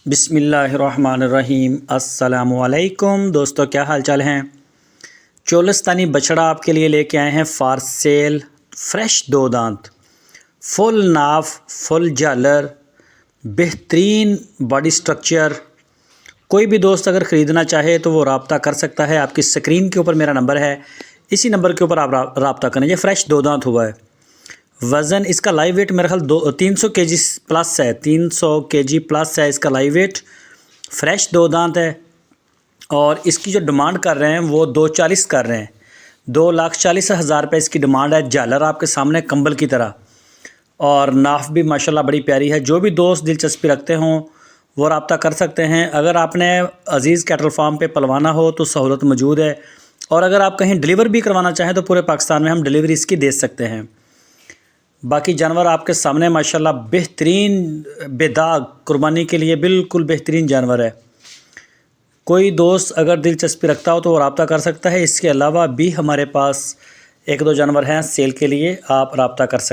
بسم اللہ الرحمن الرحیم۔ السلام علیکم دوستو، کیا حال چال ہیں؟ چولستانی بچڑا آپ کے لیے لے کے آئے ہیں فار سیل۔ فریش 2 دانت، فل ناف، فل جالر، بہترین باڈی سٹرکچر۔ کوئی بھی دوست اگر خریدنا چاہے تو وہ رابطہ کر سکتا ہے۔ آپ کی سکرین کے اوپر میرا نمبر ہے، اسی نمبر کے اوپر آپ رابطہ کریں۔ یہ فریش 2 دانت ہوا ہے۔ وزن اس کا لائیو ویٹ میرے خیال 300 kg پلس ہے، 300 kg پلس ہے اس کا لائیو ویٹ۔ فریش 2 دانت ہے اور اس کی جو ڈیمانڈ کر رہے ہیں وہ 240 کر رہے ہیں۔ 2,40,000 روپے اس کی ڈیمانڈ ہے۔ جالر آپ کے سامنے کمبل کی طرح، اور ناف بھی ماشاءاللہ بڑی پیاری ہے۔ جو بھی دوست دلچسپی رکھتے ہوں وہ رابطہ کر سکتے ہیں۔ اگر آپ نے عزیز کیٹل فارم پہ پلوانا ہو تو سہولت موجود ہے، اور اگر آپ کہیں ڈیلیور بھی کروانا چاہیں تو پورے پاکستان میں ہم ڈیلیوری اس کی دے سکتے ہیں۔ باقی جانور آپ کے سامنے ماشاءاللہ بہترین، بے داغ، قربانی کے لیے بالکل بہترین جانور ہے۔ کوئی دوست اگر دلچسپی رکھتا ہو تو وہ رابطہ کر سکتا ہے۔ اس کے علاوہ بھی ہمارے پاس 1-2 جانور ہیں سیل کے لیے، آپ رابطہ کر سکتے ہیں۔